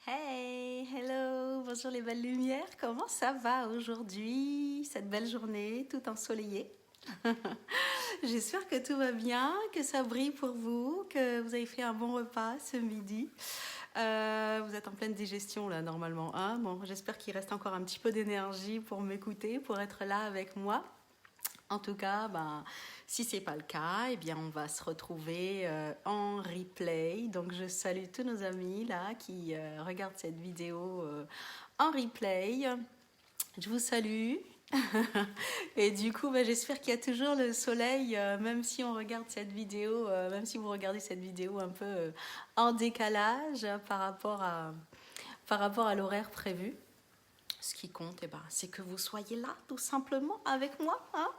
Hey, hello, bonjour les belles lumières, comment ça va aujourd'hui, cette belle journée tout ensoleillée? J'espère que tout va bien, que ça brille pour vous, que vous avez fait un bon repas ce midi. Vous êtes en pleine digestion là normalement, hein? Bon, j'espère qu'il reste encore un petit peu d'énergie pour m'écouter, pour être là avec moi. En tout cas, ben, si c'est pas le cas, eh bien, on va se retrouver en replay. Donc, je salue tous nos amis là qui regardent cette vidéo en replay. Je vous salue. Et du coup, ben, j'espère qu'il y a toujours le soleil, même si on regarde cette vidéo, même si vous regardez cette vidéo un peu en décalage par rapport à l'horaire prévu. Ce qui compte, eh ben, c'est que vous soyez là, tout simplement, avec moi. Hein.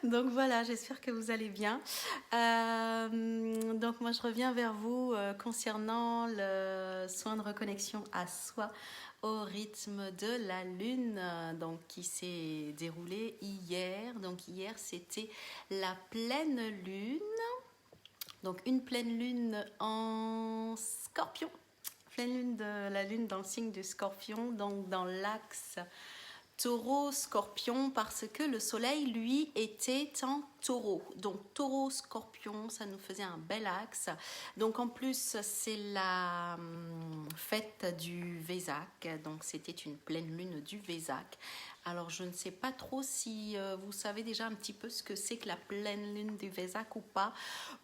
Donc voilà, j'espère que vous allez bien. Donc moi, je reviens vers vous concernant le soin de reconnexion à soi au rythme de la lune, donc qui s'est déroulé hier. Donc hier, c'était la pleine lune. Donc une pleine lune en scorpion. Pleine lune de la lune dans le signe du scorpion, donc dans l'axe taureau-scorpion, parce que le soleil, lui, était en taureau. Donc taureau-scorpion, ça nous faisait un bel axe. Donc en plus, c'est la fête du Vésac, donc c'était une pleine lune du Vésac. Alors je ne sais pas trop si vous savez déjà un petit peu ce que c'est que la pleine lune du Vésac ou pas.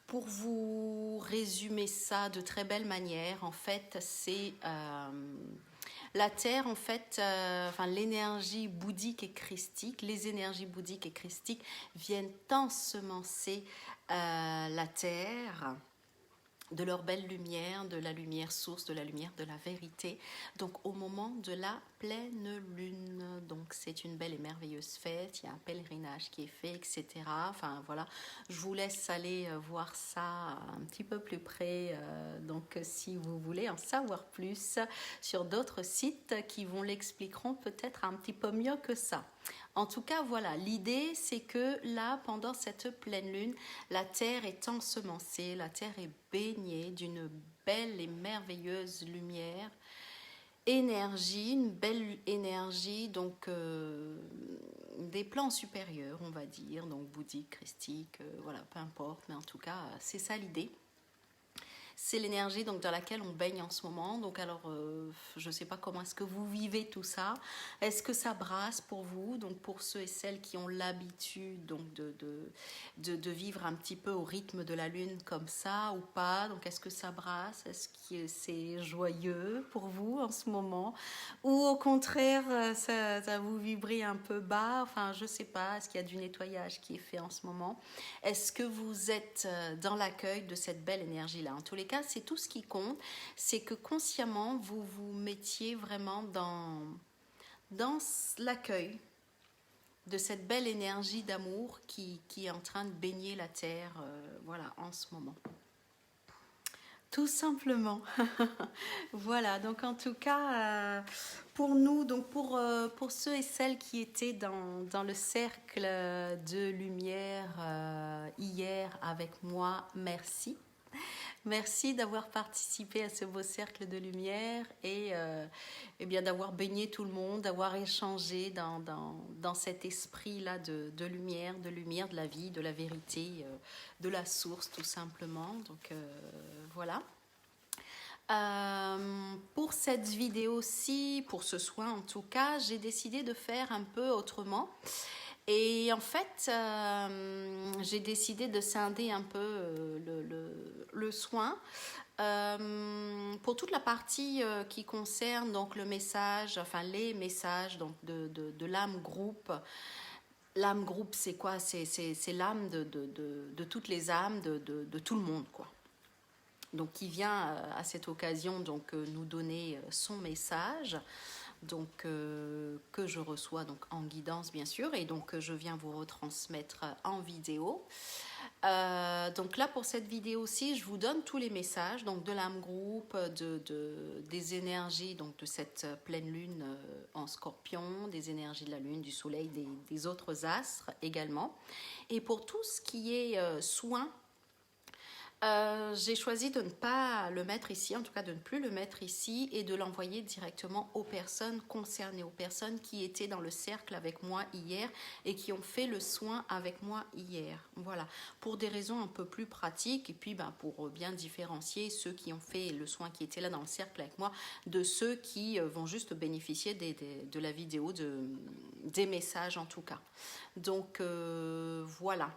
Pour vous résumer ça de très belle manière, en fait, c'est la Terre, en fait, enfin, l'énergie bouddhique et christique, les énergies bouddhiques et christiques viennent ensemencer la Terre de leur belle lumière, de la lumière source, de la lumière de la vérité. Donc au moment de la pleine lune, donc c'est une belle et merveilleuse fête, il y a un pèlerinage qui est fait, etc. Enfin voilà, je vous laisse aller voir ça un petit peu plus près, donc si vous voulez en savoir plus sur d'autres sites qui vous l'expliqueront peut-être un petit peu mieux que ça. En tout cas, voilà, l'idée c'est que là, pendant cette pleine lune, la terre est ensemencée, la terre est baignée d'une belle et merveilleuse lumière, énergie, une belle énergie, donc des plans supérieurs, on va dire, donc bouddhique, christique, voilà, peu importe, mais en tout cas, c'est ça l'idée. C'est l'énergie donc dans laquelle on baigne en ce moment. Donc alors, je ne sais pas comment est-ce que vous vivez tout ça. Est-ce que ça brasse pour vous? Donc pour ceux et celles qui ont l'habitude donc de vivre un petit peu au rythme de la lune comme ça ou pas. Donc est-ce que ça brasse? Est-ce que c'est joyeux pour vous en ce moment? Ou au contraire, ça vous vibre un peu bas? Enfin, je ne sais pas. Est-ce qu'il y a du nettoyage qui est fait en ce moment? Est-ce que vous êtes dans l'accueil de cette belle énergie-là? En tous les cas, c'est tout ce qui compte, c'est que consciemment, vous vous mettiez vraiment dans l'accueil de cette belle énergie d'amour qui est en train de baigner la Terre voilà, en ce moment. Tout simplement. Voilà, donc en tout cas, pour nous, donc pour ceux et celles qui étaient dans le cercle de lumière hier avec moi, merci. Merci d'avoir participé à ce beau cercle de lumière et bien d'avoir baigné tout le monde, d'avoir échangé dans cet esprit-là de lumière, de la vie, de la vérité, de la source tout simplement. Donc voilà. Pour cette vidéo-ci, pour ce soin en tout cas, j'ai décidé de faire un peu autrement. Et en fait, j'ai décidé de scinder un peu le soin. Pour toute la partie qui concerne donc le message, enfin les messages donc de l'âme groupe. L'âme groupe, c'est quoi? C'est l'âme de toutes les âmes, de tout le monde, quoi. Donc qui vient à cette occasion donc nous donner son message, donc que je reçois donc en guidance bien sûr, et donc je viens vous retransmettre en vidéo. Donc là pour cette vidéo-ci, je vous donne tous les messages donc de l'âme groupe, des énergies donc de cette pleine lune en Scorpion, des énergies de la lune, du soleil, des autres astres également. Et pour tout ce qui est soin J'ai choisi de ne pas le mettre ici, en tout cas de ne plus le mettre ici et de l'envoyer directement aux personnes concernées, aux personnes qui étaient dans le cercle avec moi hier et qui ont fait le soin avec moi hier. Voilà, pour des raisons un peu plus pratiques et puis pour bien différencier ceux qui ont fait le soin, qui étaient là dans le cercle avec moi, de ceux qui vont juste bénéficier de la vidéo, des messages en tout cas. Donc voilà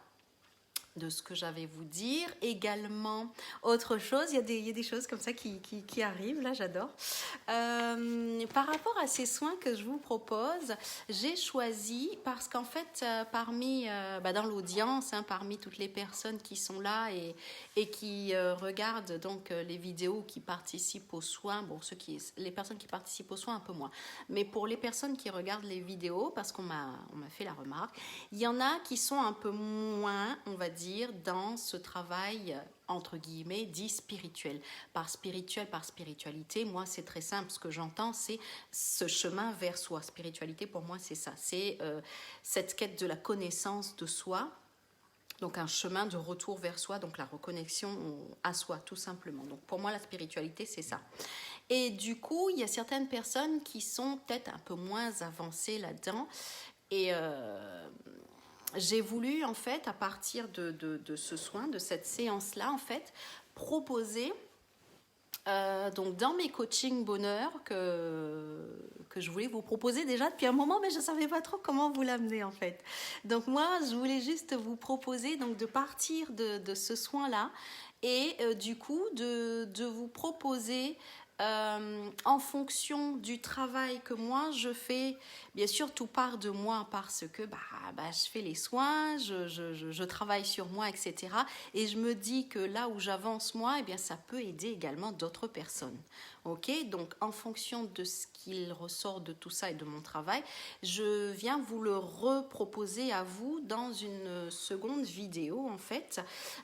de ce que j'avais vous dire. Également, autre chose, il y a des choses comme ça qui arrivent, là j'adore. Par rapport à ces soins que je vous propose, j'ai choisi, parce qu'en fait, parmi, dans l'audience, parmi toutes les personnes qui sont là et qui regardent donc les vidéos, qui participent aux soins, bon, les personnes qui participent aux soins un peu moins, mais pour les personnes qui regardent les vidéos, parce qu'on m'a fait la remarque, il y en a qui sont un peu moins, on va dire, dans ce travail entre guillemets dit spirituel. Par spiritualité, moi c'est très simple, ce que j'entends c'est ce chemin vers soi. Spiritualité pour moi c'est ça, c'est cette quête de la connaissance de soi, donc un chemin de retour vers soi, donc la reconnexion à soi tout simplement. Donc pour moi la spiritualité c'est ça. Et du coup il y a certaines personnes qui sont peut-être un peu moins avancées là-dedans et j'ai voulu en fait à partir de ce soin, de cette séance-là en fait, proposer donc dans mes coachings bonheur que je voulais vous proposer déjà depuis un moment, mais je ne savais pas trop comment vous l'amener en fait. Donc moi je voulais juste vous proposer donc de partir de ce soin-là et du coup de vous proposer en fonction du travail que moi je fais, bien sûr tout part de moi parce que je fais les soins, je travaille sur moi, etc. Et je me dis que là où j'avance moi, eh bien, ça peut aider également d'autres personnes. Ok, donc en fonction de ce qu'il ressort de tout ça et de mon travail, je viens vous le reproposer à vous dans une seconde vidéo en fait.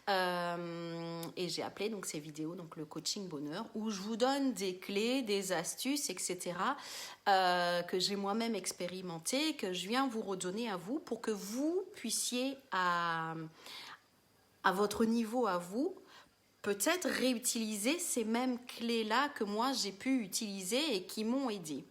Et j'ai appelé donc ces vidéos donc le coaching bonheur, où je vous donne des clés, des astuces, etc. Que j'ai moi-même expérimenté, que je viens vous redonner à vous pour que vous puissiez à votre niveau à vous peut-être réutiliser ces mêmes clés-là que moi j'ai pu utiliser et qui m'ont aidé.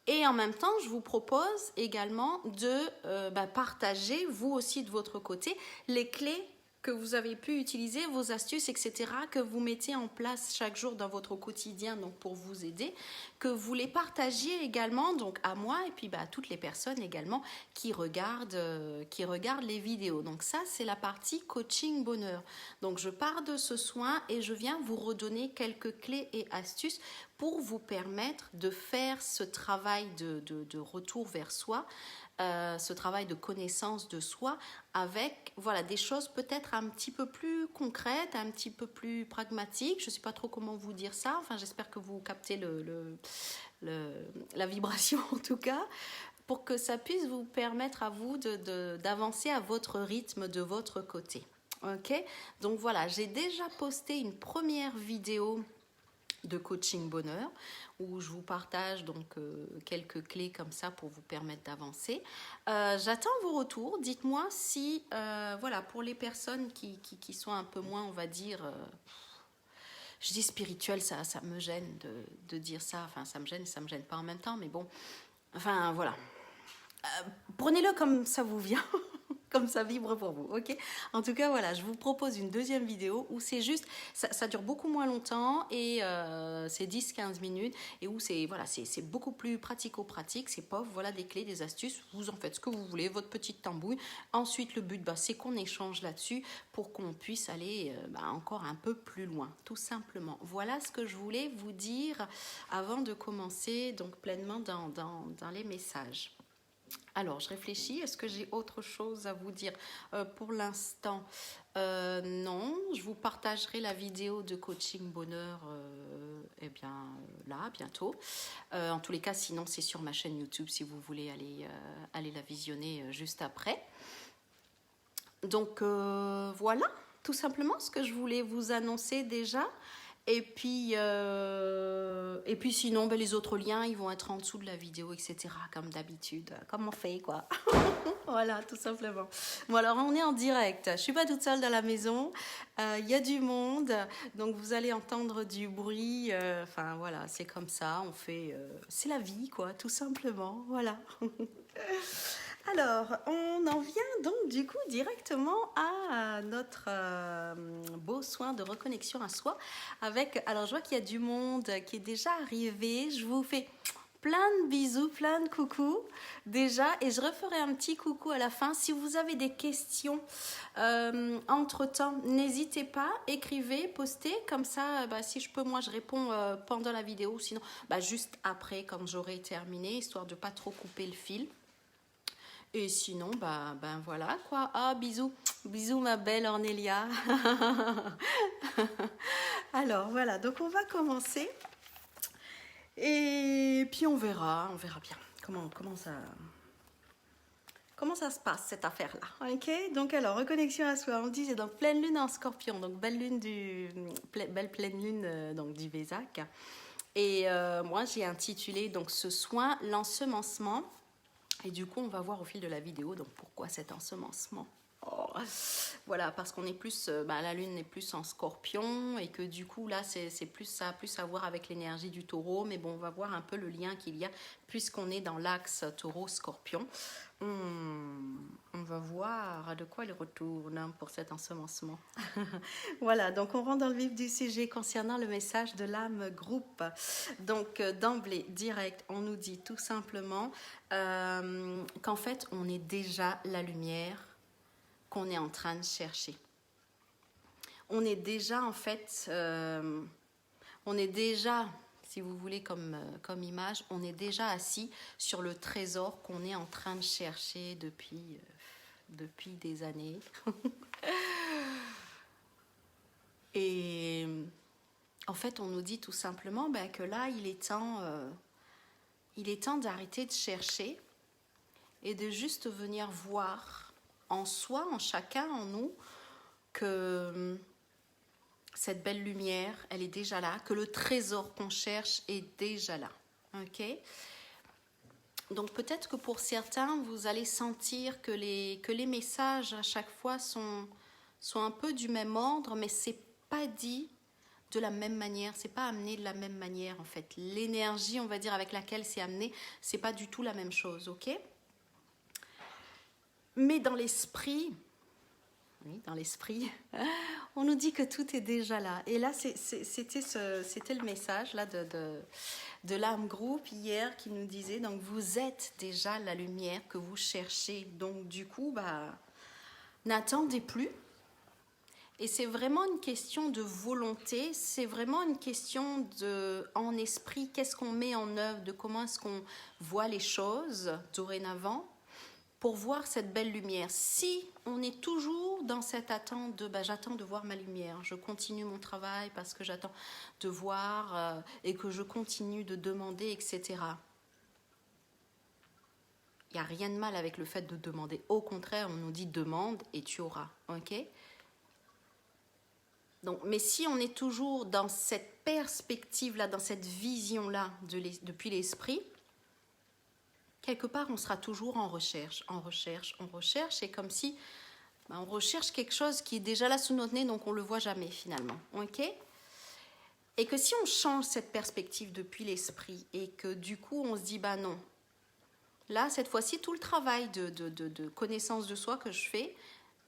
Et en même temps, je vous propose également de partager, vous aussi de votre côté, les clés que vous avez pu utiliser, vos astuces, etc., que vous mettez en place chaque jour dans votre quotidien donc pour vous aider, que vous les partagiez également donc à moi et puis à toutes les personnes également qui regardent les vidéos. Donc ça, c'est la partie coaching bonheur. Donc je pars de ce soin et je viens vous redonner quelques clés et astuces pour vous permettre de faire ce travail de retour vers soi, ce travail de connaissance de soi avec des choses peut-être un petit peu plus concrètes, un petit peu plus pragmatiques. Je ne sais pas trop comment vous dire ça. Enfin, j'espère que vous captez la vibration en tout cas, pour que ça puisse vous permettre à vous d'avancer à votre rythme de votre côté. Ok, donc voilà, j'ai déjà posté une première vidéo de coaching bonheur où je vous partage donc quelques clés comme ça pour vous permettre d'avancer. J'attends vos retours. Dites-moi si pour les personnes qui sont un peu moins, on va dire, je dis spirituel, ça me gêne de dire ça. Enfin, ça me gêne pas en même temps, mais bon, enfin voilà. Prenez-le comme ça vous vient. Comme ça vibre pour vous, ok? En tout cas, voilà, je vous propose une deuxième vidéo où c'est juste, ça dure beaucoup moins longtemps et c'est 10-15 minutes et où c'est beaucoup plus pratico-pratique, c'est pas, voilà, des clés, des astuces, vous en faites ce que vous voulez, votre petite tambouille. Ensuite, le but, c'est qu'on échange là-dessus pour qu'on puisse aller encore un peu plus loin, tout simplement. Voilà ce que je voulais vous dire avant de commencer donc pleinement dans les messages. Alors, je réfléchis, est-ce que j'ai autre chose à vous dire pour l'instant? Non, je vous partagerai la vidéo de coaching bonheur là, bientôt. En tous les cas, sinon, c'est sur ma chaîne YouTube si vous voulez aller la visionner juste après. Donc, voilà, tout simplement ce que je voulais vous annoncer déjà. Et puis sinon, ben, les autres liens, ils vont être en dessous de la vidéo, etc. Comme d'habitude, comme on fait, quoi. Voilà, tout simplement. Bon, alors, on est en direct. Je ne suis pas toute seule dans la maison. Il y a du monde. Donc, vous allez entendre du bruit. Enfin, voilà, c'est comme ça. On fait... c'est la vie, quoi, tout simplement. Voilà. Alors, on en vient donc du coup directement à notre beau soin de reconnexion à soi avec, alors je vois qu'il y a du monde qui est déjà arrivé, je vous fais plein de bisous, plein de coucous déjà et je referai un petit coucou à la fin. Si vous avez des questions entre-temps, n'hésitez pas, écrivez, postez, comme ça si je peux moi je réponds pendant la vidéo, sinon juste après quand j'aurai terminé, histoire de pas trop couper le fil. Et sinon, voilà quoi. Ah, bisous. Bisous ma belle Ornelia. Alors, voilà. Donc, on va commencer. Et puis, on verra bien comment ça se passe, cette affaire-là. Ok. Donc, alors, reconnexion à soi. On dit, c'est donc pleine lune en scorpion. Donc, belle pleine lune donc, du Vésac. Et moi, j'ai intitulé donc ce soin l'ensemencement. Et du coup, on va voir au fil de la vidéo, donc pourquoi cet ensemencement. Voilà, parce qu'on est plus, la lune est plus en scorpion et que du coup, là, ça a plus à voir avec l'énergie du taureau. Mais bon, on va voir un peu le lien qu'il y a puisqu'on est dans l'axe taureau-scorpion. On va voir de quoi il retourne pour cet ensemencement. Voilà, donc on rentre dans le vif du sujet concernant le message de l'âme groupe. Donc d'emblée, direct, on nous dit tout simplement qu'en fait, on est déjà la lumière qu'on est en train de chercher. On est déjà, en fait, si vous voulez comme image, on est déjà assis sur le trésor qu'on est en train de chercher depuis des années. Et en fait, on nous dit tout simplement que là, il est temps d'arrêter de chercher et de juste venir voir en soi, en chacun, en nous, que cette belle lumière, elle est déjà là, que le trésor qu'on cherche est déjà là. Ok ? Donc peut-être que pour certains, vous allez sentir que les messages à chaque fois sont un peu du même ordre, mais c'est pas dit de la même manière, c'est pas amené de la même manière en fait. L'énergie, on va dire, avec laquelle c'est amené, c'est pas du tout la même chose, ok ? Mais dans l'esprit, on nous dit que tout est déjà là. Et là, c'était le message là de l'âme groupe hier qui nous disait, donc vous êtes déjà la lumière que vous cherchez. Donc du coup, n'attendez plus. Et c'est vraiment une question de volonté, c'est vraiment une question en esprit, qu'est-ce qu'on met en œuvre, de comment est-ce qu'on voit les choses dorénavant pour voir cette belle lumière. Si on est toujours dans cette attente de j'attends de voir ma lumière, je continue mon travail parce que j'attends de voir et que je continue de demander, etc. Il n'y a rien de mal avec le fait de demander. Au contraire, on nous dit demande et tu auras. Ok ? Donc, mais si on est toujours dans cette perspective-là, dans cette vision-là depuis l'esprit, quelque part, on sera toujours en recherche. C'est comme si on recherche quelque chose qui est déjà là sous notre nez, donc on ne le voit jamais finalement. Ok ? Et que si on change cette perspective depuis l'esprit et que du coup, on se dit, non. Là, cette fois-ci, tout le travail de connaissance de soi que je fais,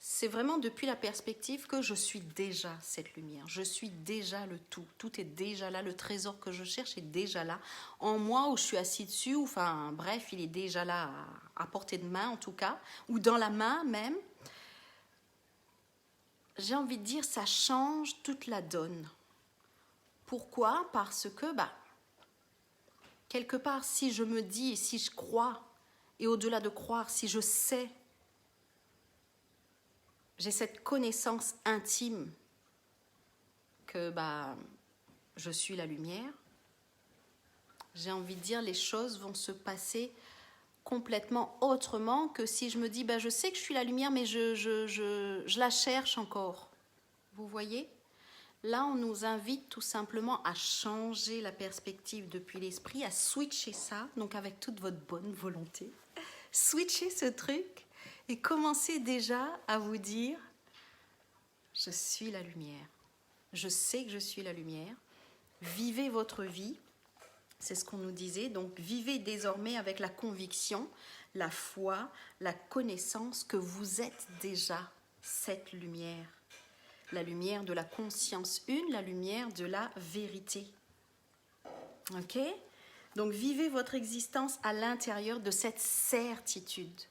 c'est vraiment depuis la perspective que je suis déjà cette lumière. Je suis déjà le tout. Tout est déjà là. Le trésor que je cherche est déjà là. En moi, où je suis assis dessus, bref, il est déjà là à portée de main en tout cas, ou dans la main même. J'ai envie de dire, ça change toute la donne. Pourquoi ? Parce que, quelque part, si je me dis, si je crois, et au-delà de croire, si je sais, j'ai cette connaissance intime que je suis la lumière, j'ai envie de dire les choses vont se passer complètement autrement que si je me dis je sais que je suis la lumière mais je la cherche encore. Vous voyez ? Là, on nous invite tout simplement à changer la perspective depuis l'esprit, à switcher ça, donc avec toute votre bonne volonté. Switcher ce truc et commencez déjà à vous dire, je suis la lumière. Je sais que je suis la lumière. Vivez votre vie. C'est ce qu'on nous disait. Donc, vivez désormais avec la conviction, la foi, la connaissance que vous êtes déjà cette lumière. La lumière de la conscience une, la lumière de la vérité. Ok ? Donc, vivez votre existence à l'intérieur de cette certitude.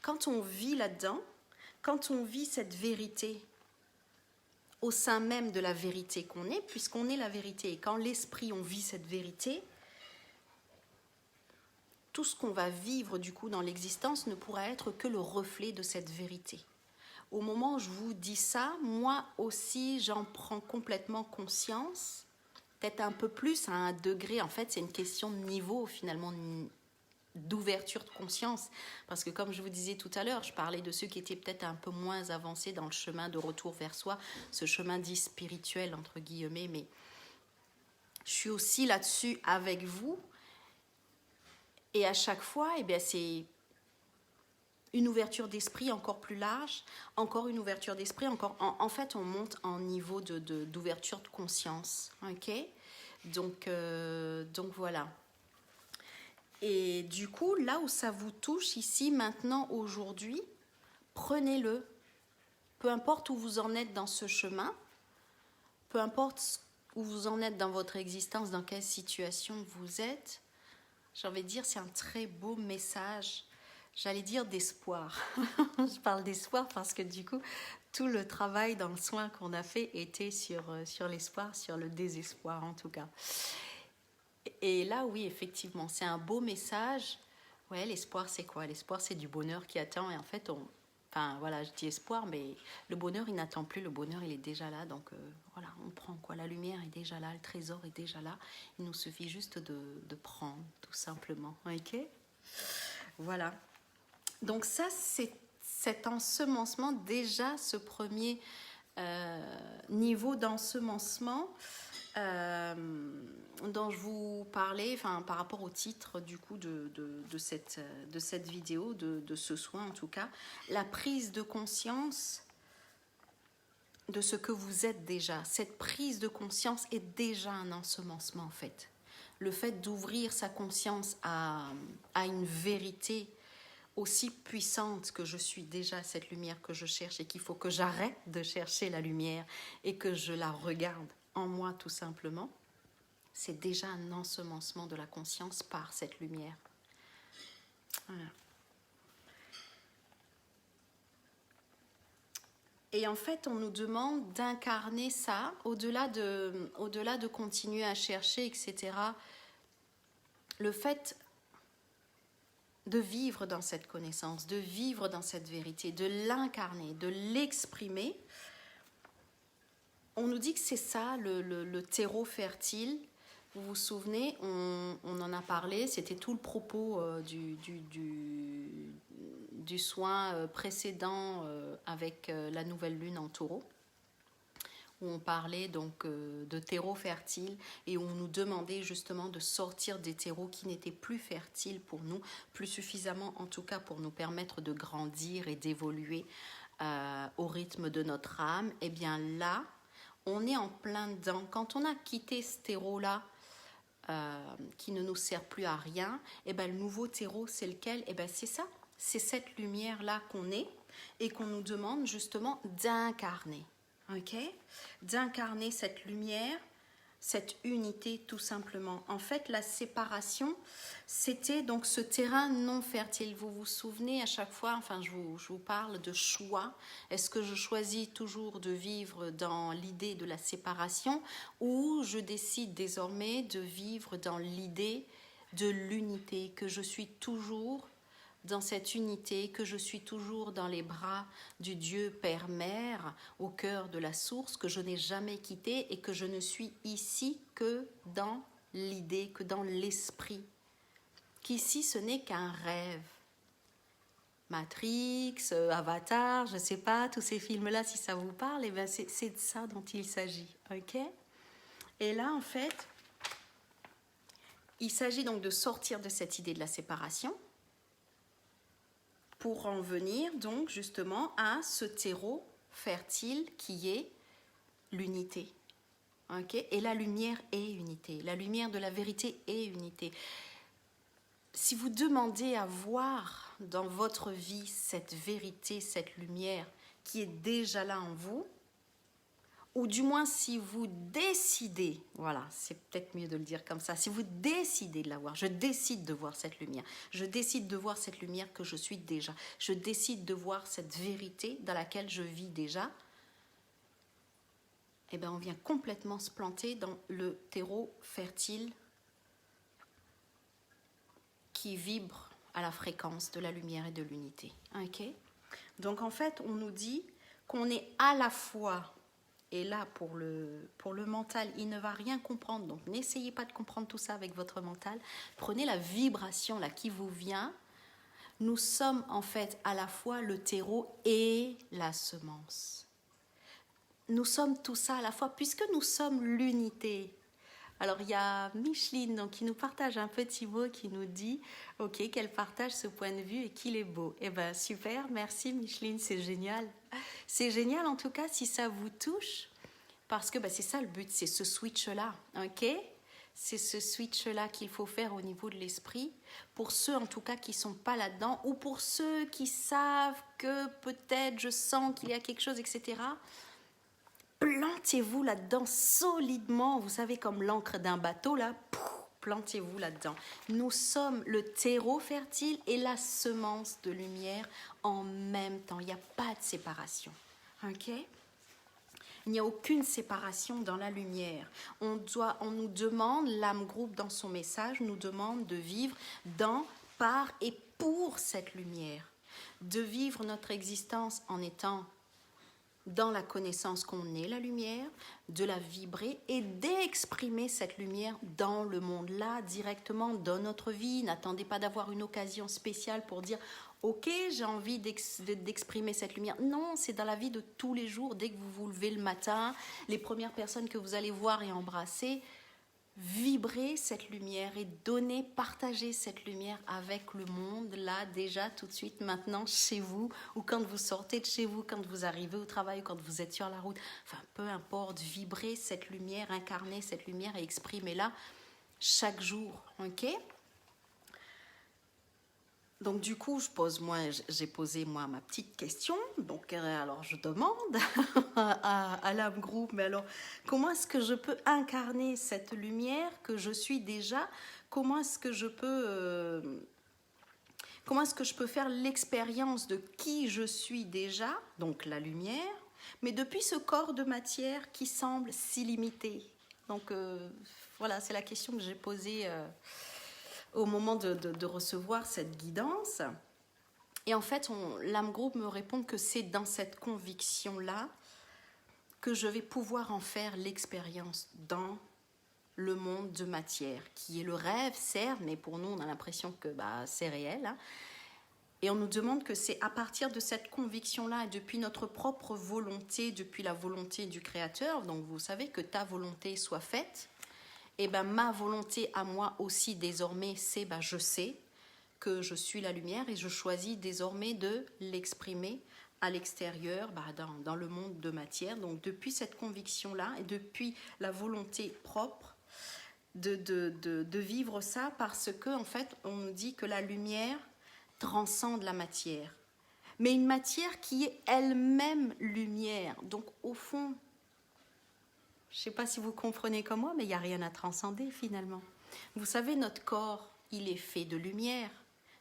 Quand on vit là-dedans, quand on vit cette vérité, au sein même de la vérité qu'on est, puisqu'on est la vérité, et quand l'esprit, on vit cette vérité, tout ce qu'on va vivre du coup dans l'existence ne pourra être que le reflet de cette vérité. Au moment où je vous dis ça, moi aussi j'en prends complètement conscience, peut-être un peu plus à un degré, en fait c'est une question de niveau finalement, d'ouverture de conscience, parce que comme je vous disais tout à l'heure, je parlais de ceux qui étaient peut-être un peu moins avancés dans le chemin de retour vers soi, ce chemin dit spirituel entre guillemets, mais je suis aussi là-dessus avec vous, et à chaque fois, eh bien, c'est une ouverture d'esprit encore plus large, encore une ouverture d'esprit, encore. En fait, on monte en niveau d'ouverture de conscience, ok ? Donc voilà. Et du coup, là où ça vous touche, ici, maintenant, aujourd'hui, prenez-le. Peu importe où vous en êtes dans ce chemin, peu importe où vous en êtes dans votre existence, dans quelle situation vous êtes, j'ai envie de dire, c'est un très beau message. J'allais dire d'espoir. Je parle d'espoir parce que du coup, tout le travail dans le soin qu'on a fait était sur l'espoir, sur le désespoir en tout cas. Et là, oui, effectivement, c'est un beau message. Ouais, l'espoir, c'est quoi ? L'espoir, c'est du bonheur qui attend. Et en fait, enfin, voilà, je dis espoir, mais le bonheur, il n'attend plus. Le bonheur, il est déjà là. Donc, voilà, on prend quoi ? La lumière est déjà là, le trésor est déjà là. Il nous suffit juste de prendre, tout simplement. Ok ? Voilà. Donc ça, c'est cet ensemencement, déjà ce premier niveau d'ensemencement dont je vous parlais, enfin, par rapport au titre du coup de cette vidéo, de ce soin en tout cas, la prise de conscience de ce que vous êtes déjà. Cette prise de conscience est déjà un ensemencement en fait. Le fait d'ouvrir sa conscience à une vérité aussi puissante que je suis déjà cette lumière que je cherche et qu'il faut que j'arrête de chercher la lumière et que je la regarde en moi tout simplement, c'est déjà un ensemencement de la conscience par cette lumière. Voilà. Et en fait, on nous demande d'incarner ça au-delà de continuer à chercher, etc. Le fait de vivre dans cette connaissance, de vivre dans cette vérité, de l'incarner, de l'exprimer. On nous dit que c'est ça le terreau fertile. Vous vous souvenez, on en a parlé, c'était tout le propos du soin précédent avec la nouvelle lune en taureau, où on parlait donc de terreaux fertiles et où on nous demandait justement de sortir des terreaux qui n'étaient plus fertiles pour nous, plus suffisamment en tout cas pour nous permettre de grandir et d'évoluer au rythme de notre âme. Et bien là, on est en plein dedans. Quand on a quitté ce terreau-là, qui ne nous sert plus à rien, et ben le nouveau terreau, c'est lequel ? Et ben c'est ça, c'est cette lumière-là qu'on est et qu'on nous demande justement d'incarner. Ok, d'incarner cette lumière, cette unité tout simplement. En fait, la séparation, c'était donc ce terrain non fertile. Vous vous souvenez à chaque fois, enfin je vous parle de choix. Est-ce que je choisis toujours de vivre dans l'idée de la séparation ou je décide désormais de vivre dans l'idée de l'unité, que je suis toujours dans cette unité, que je suis toujours dans les bras du Dieu Père-Mère, au cœur de la source, que je n'ai jamais quitté et que je ne suis ici que dans l'idée, que dans l'esprit, qu'ici ce n'est qu'un rêve. Matrix, Avatar, je ne sais pas, tous ces films-là, si ça vous parle, eh ben c'est de ça dont il s'agit. Ok? Et là, en fait, il s'agit donc de sortir de cette idée de la séparation pour en venir donc justement à ce terreau fertile qui est l'unité. Okay? Et la lumière est unité. La lumière de la vérité est unité. Si vous demandez à voir dans votre vie cette vérité, cette lumière qui est déjà là en vous, ou du moins si vous décidez, voilà, c'est peut-être mieux de le dire comme ça, si vous décidez de la voir, je décide de voir cette lumière, je décide de voir cette lumière que je suis déjà, je décide de voir cette vérité dans laquelle je vis déjà, eh bien on vient complètement se planter dans le terreau fertile qui vibre à la fréquence de la lumière et de l'unité. Okay? Donc en fait, on nous dit qu'on est à la fois, et là pour le mental, il ne va rien comprendre, donc n'essayez pas de comprendre tout ça avec votre mental, prenez la vibration là qui vous vient, nous sommes en fait à la fois le terreau et la semence. Nous sommes tout ça à la fois, puisque nous sommes l'unité. Alors il y a Micheline donc, qui nous partage un petit mot qui nous dit ok, qu'elle partage ce point de vue et qu'il est beau. Eh bien super, merci Micheline, c'est génial. C'est génial en tout cas si ça vous touche, parce que c'est ça le but, c'est ce switch-là, ok? C'est ce switch-là qu'il faut faire au niveau de l'esprit, pour ceux en tout cas qui ne sont pas là-dedans, ou pour ceux qui savent que peut-être je sens qu'il y a quelque chose, etc., plantez-vous là-dedans solidement, vous savez, comme l'encre d'un bateau, là, plantez-vous là-dedans. Nous sommes le terreau fertile et la semence de lumière en même temps. Il n'y a pas de séparation. Ok? Il n'y a aucune séparation dans la lumière. On nous demande, l'âme groupe dans son message, nous demande de vivre dans, par et pour cette lumière. De vivre notre existence en étant dans la connaissance qu'on est la lumière, de la vibrer et d'exprimer cette lumière dans le monde, là, directement dans notre vie. N'attendez pas d'avoir une occasion spéciale pour dire « Ok, j'ai envie d'exprimer cette lumière ». Non, c'est dans la vie de tous les jours, dès que vous vous levez le matin, les premières personnes que vous allez voir et embrasser, vibrer cette lumière et donner, partager cette lumière avec le monde, là, déjà, tout de suite, maintenant, chez vous, ou quand vous sortez de chez vous, quand vous arrivez au travail, ou quand vous êtes sur la route, enfin, peu importe, vibrer cette lumière, incarner cette lumière et exprimer-la chaque jour, ok? Donc du coup, j'ai posé ma petite question. Donc alors je demande à l'âme groupe, mais alors comment est-ce que je peux incarner cette lumière que je suis déjà? Comment est-ce que je peux faire l'expérience de qui je suis déjà, donc la lumière, mais depuis ce corps de matière qui semble si limité. Donc voilà, c'est la question que j'ai posée au moment de recevoir cette guidance. Et en fait, l'âme groupe me répond que c'est dans cette conviction-là que je vais pouvoir en faire l'expérience dans le monde de matière, qui est le rêve, certes, mais pour nous, on a l'impression que c'est réel. Hein. Et on nous demande que c'est à partir de cette conviction-là, et depuis notre propre volonté, depuis la volonté du Créateur, donc vous savez que ta volonté soit faite, et ma volonté à moi aussi désormais, c'est je sais que je suis la lumière et je choisis désormais de l'exprimer à l'extérieur, dans le monde de matière. Donc depuis cette conviction-là et depuis la volonté propre de vivre ça, parce que en fait on nous dit que la lumière transcende la matière. Mais une matière qui est elle-même lumière. Donc au fond, je ne sais pas si vous comprenez comme moi, mais il n'y a rien à transcender finalement. Vous savez, notre corps, il est fait de lumière.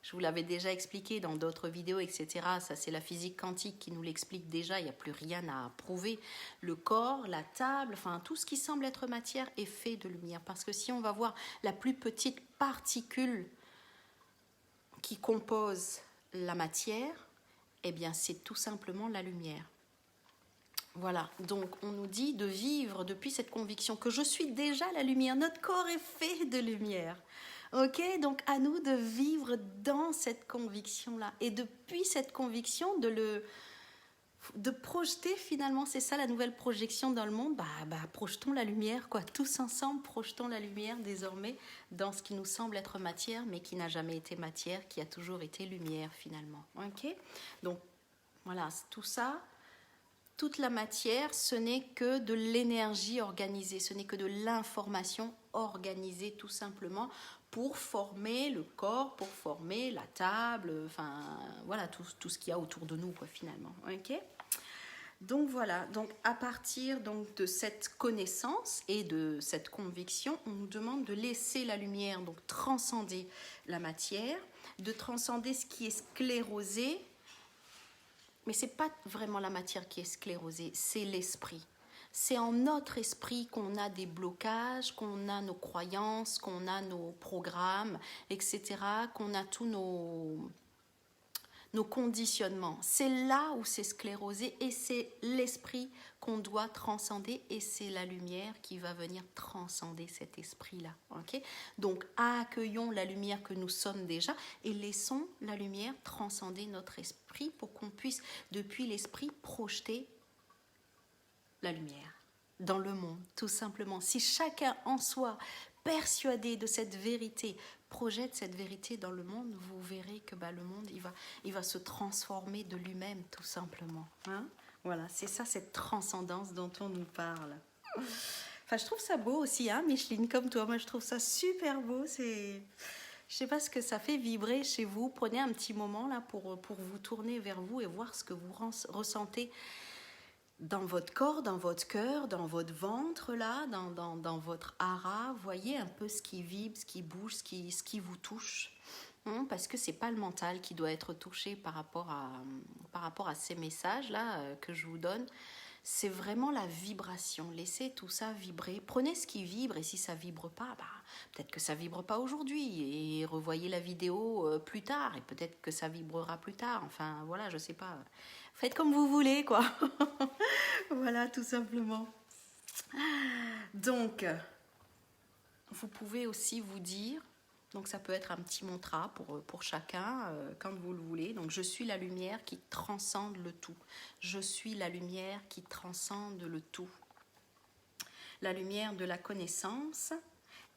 Je vous l'avais déjà expliqué dans d'autres vidéos, etc. Ça, c'est la physique quantique qui nous l'explique déjà. Il n'y a plus rien à prouver. Le corps, la table, enfin tout ce qui semble être matière est fait de lumière. Parce que si on va voir la plus petite particule qui compose la matière, eh bien c'est tout simplement la lumière. Voilà, donc on nous dit de vivre depuis cette conviction que je suis déjà la lumière. Notre corps est fait de lumière. Ok, donc à nous de vivre dans cette conviction-là. Et depuis cette conviction, de projeter finalement, c'est ça la nouvelle projection dans le monde, projetons la lumière, quoi. Tous ensemble, projetons la lumière désormais dans ce qui nous semble être matière, mais qui n'a jamais été matière, qui a toujours été lumière finalement. Ok, donc voilà, tout ça, toute la matière, ce n'est que de l'énergie organisée, ce n'est que de l'information organisée tout simplement pour former le corps, pour former la table, enfin voilà tout ce qu'il y a autour de nous quoi finalement. Ok. Donc voilà, donc à partir donc, de cette connaissance et de cette conviction, on nous demande de laisser la lumière donc transcender la matière, de transcender ce qui est sclérosé. Mais ce n'est pas vraiment la matière qui est sclérosée, c'est l'esprit. C'est en notre esprit qu'on a des blocages, qu'on a nos croyances, qu'on a nos programmes, etc., qu'on a tous nos conditionnements. C'est là où c'est sclérosé et c'est l'esprit qu'on doit transcender et c'est la lumière qui va venir transcender cet esprit-là. Okay, donc accueillons la lumière que nous sommes déjà et laissons la lumière transcender notre esprit pour qu'on puisse depuis l'esprit projeter la lumière dans le monde, tout simplement. Si chacun en soi persuadé de cette vérité projette cette vérité dans le monde, vous verrez que le monde il va se transformer de lui-même tout simplement. Hein, voilà, c'est ça cette transcendance dont on nous parle. Enfin, je trouve ça beau aussi, hein, Micheline, comme toi. Moi, je trouve ça super beau. Je sais pas ce que ça fait vibrer chez vous. Prenez un petit moment là pour vous tourner vers vous et voir ce que vous ressentez dans votre corps, dans votre cœur, dans votre ventre, là, dans votre hara. Voyez un peu ce qui vibre, ce qui bouge, ce qui vous touche. Parce que c'est pas le mental qui doit être touché par rapport à ces messages-là que je vous donne. C'est vraiment la vibration. Laissez tout ça vibrer. Prenez ce qui vibre et si ça vibre pas, peut-être que ça vibre pas aujourd'hui et revoyez la vidéo plus tard et peut-être que ça vibrera plus tard. Enfin, voilà, je sais pas. Faites comme vous voulez, quoi. Voilà, tout simplement. Donc, vous pouvez aussi vous dire, donc ça peut être un petit mantra pour chacun, quand vous le voulez. Donc, je suis la lumière qui transcende le tout. Je suis la lumière qui transcende le tout. La lumière de la connaissance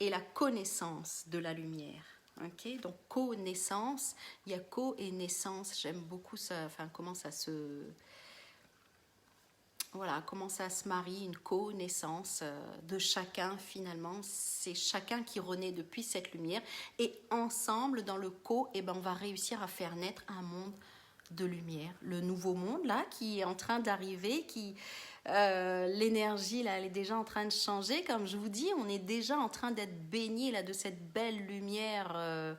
et la connaissance de la lumière. Okay, donc connaissance, il y a co et naissance. J'aime beaucoup ça. Enfin, comment ça se marie, une connaissance de chacun finalement. C'est chacun qui renaît depuis cette lumière et ensemble dans le on va réussir à faire naître un monde de lumière. Le nouveau monde là qui est en train d'arriver, l'énergie là elle est déjà en train de changer. Comme je vous dis, on est déjà en train d'être baigné là de cette belle lumière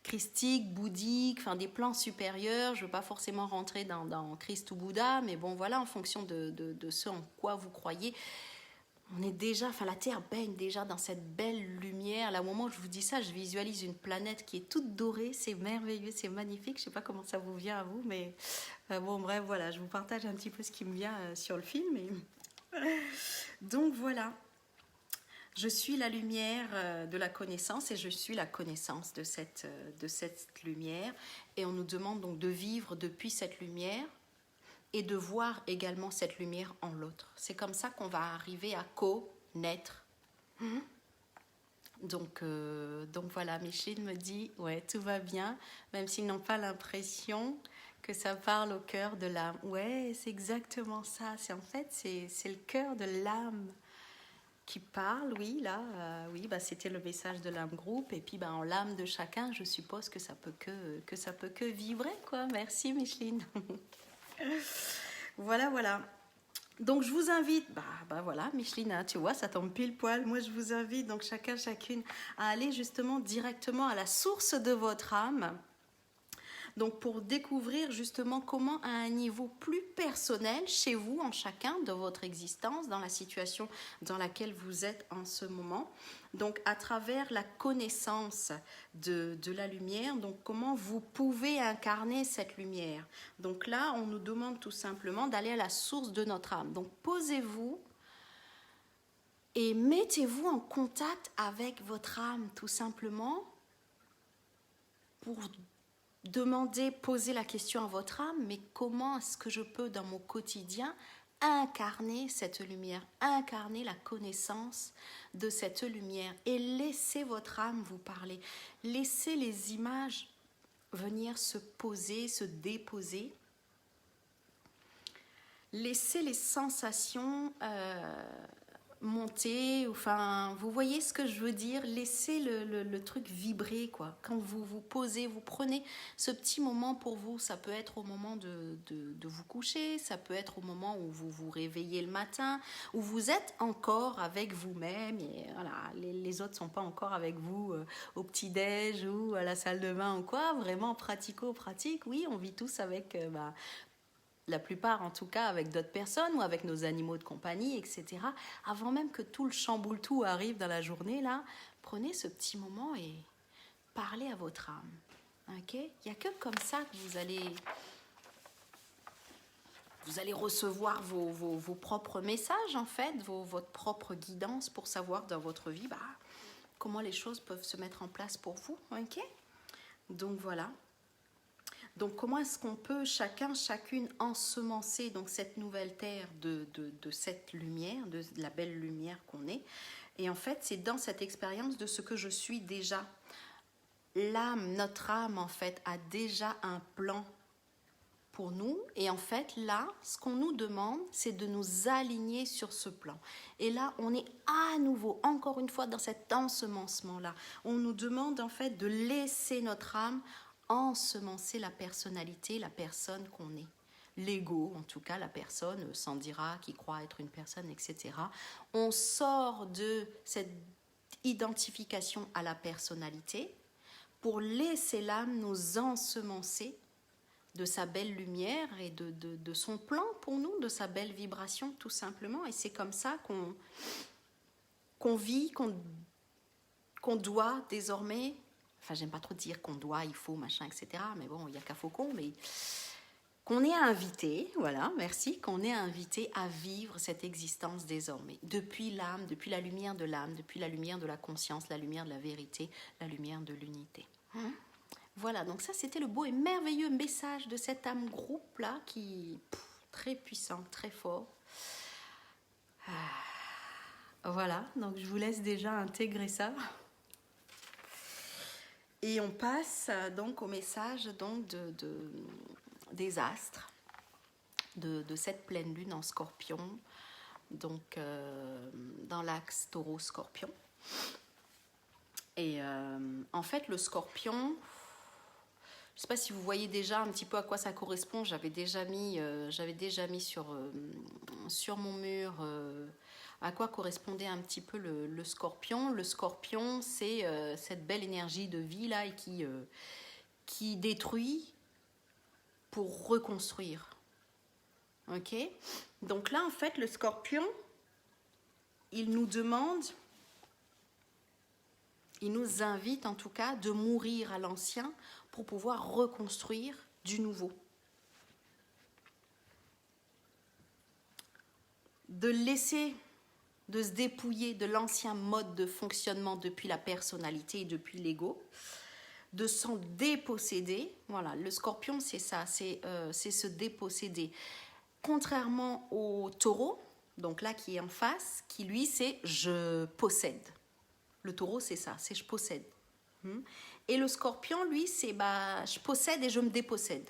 christique, bouddhique, enfin des plans supérieurs. Je ne veux pas forcément rentrer dans Christ ou Bouddha, mais bon voilà, en fonction de ce en quoi vous croyez. On est déjà, la Terre baigne déjà dans cette belle lumière. Là, au moment où je vous dis ça, je visualise une planète qui est toute dorée. C'est merveilleux, c'est magnifique. Je ne sais pas comment ça vous vient à vous, mais bon, bref, voilà, je vous partage un petit peu ce qui me vient sur le film. Donc voilà, je suis la lumière de la connaissance et je suis la connaissance de cette lumière. Et on nous demande donc de vivre depuis cette lumière et de voir également cette lumière en l'autre. C'est comme ça qu'on va arriver à connaître. Donc voilà, Micheline me dit, ouais, tout va bien, même s'ils n'ont pas l'impression que ça parle au cœur de l'âme. Ouais, c'est exactement ça. C'est le cœur de l'âme qui parle, oui, là, c'était le message de l'âme groupe. Et puis, en l'âme de chacun, je suppose que ça peut que vibrer, quoi. Merci, Micheline. Voilà. Donc je vous invite, voilà, Micheline, hein, tu vois, ça tombe pile poil. Moi je vous invite donc chacune à aller justement directement à la source de votre âme. Donc pour découvrir justement comment à un niveau plus personnel chez vous, en chacun de votre existence, dans la situation dans laquelle vous êtes en ce moment, donc à travers la connaissance de la lumière, donc comment vous pouvez incarner cette lumière. Donc là, on nous demande tout simplement d'aller à la source de notre âme. Donc posez-vous et mettez-vous en contact avec votre âme tout simplement. pour demander, poser la question à votre âme, mais comment est-ce que je peux dans mon quotidien incarner cette lumière, incarner la connaissance de cette lumière et laisser votre âme vous parler, laisser les images venir se poser, se déposer, laisser les sensations monter, enfin, vous voyez ce que je veux dire, laissez le truc vibrer, quoi. Quand vous vous posez, vous prenez ce petit moment pour vous, ça peut être au moment de vous coucher, ça peut être au moment où vous vous réveillez le matin, où vous êtes encore avec vous-même, et voilà, les autres ne sont pas encore avec vous au petit-déj ou à la salle de bain ou quoi, vraiment pratico-pratique, oui, on vit tous avec... la plupart en tout cas avec d'autres personnes ou avec nos animaux de compagnie, etc. Avant même que tout le chamboule-tout arrive dans la journée, là, prenez ce petit moment et parlez à votre âme. Okay? Il n'y a que comme ça que vous allez recevoir vos propres messages, en fait, votre propre guidance pour savoir dans votre vie comment les choses peuvent se mettre en place pour vous. Okay? Donc voilà. Donc, comment est-ce qu'on peut chacune ensemencer donc, cette nouvelle terre de cette lumière, de la belle lumière qu'on est. Et en fait, c'est dans cette expérience de ce que je suis déjà. L'âme, notre âme, en fait, a déjà un plan pour nous. Et en fait, là, ce qu'on nous demande, c'est de nous aligner sur ce plan. Et là, on est à nouveau, encore une fois, dans cet ensemencement-là. On nous demande, en fait, de laisser notre âme ensemencer la personnalité, la personne qu'on est. L'ego, en tout cas, la personne, s'en dira, qui croit être une personne, etc. On sort de cette identification à la personnalité pour laisser l'âme nous ensemencer de sa belle lumière et de son plan pour nous, de sa belle vibration, tout simplement. Et c'est comme ça qu'on vit, qu'on doit désormais... Enfin, j'aime pas trop dire qu'on doit, il faut, machin, etc. Mais bon, il n'y a qu'à Faucon, mais qu'on est invité, voilà, merci, qu'on est invité à vivre cette existence désormais. Depuis l'âme, depuis la lumière de l'âme, depuis la lumière de la conscience, la lumière de la vérité, la lumière de l'unité. Voilà, donc ça, c'était le beau et merveilleux message de cette âme groupe-là qui très puissant, très fort. Voilà, donc je vous laisse déjà intégrer ça. Et on passe donc au message donc, des astres, de cette pleine lune en scorpion, donc dans l'axe taureau-scorpion. Et en fait, le scorpion, je ne sais pas si vous voyez déjà un petit peu à quoi ça correspond, j'avais déjà mis sur mon mur... à quoi correspondait un petit peu le scorpion. Le scorpion, c'est cette belle énergie de vie là et qui détruit pour reconstruire. Ok ? Donc là, en fait, le scorpion, il nous demande, il nous invite en tout cas de mourir à l'ancien pour pouvoir reconstruire du nouveau. De se dépouiller de l'ancien mode de fonctionnement depuis la personnalité et depuis l'ego, de s'en déposséder. Voilà, le scorpion, c'est ça, c'est se déposséder. Contrairement au taureau, donc là qui est en face, qui lui, c'est je possède. Le taureau, c'est ça, c'est je possède. Et le scorpion, lui, c'est je possède et je me dépossède.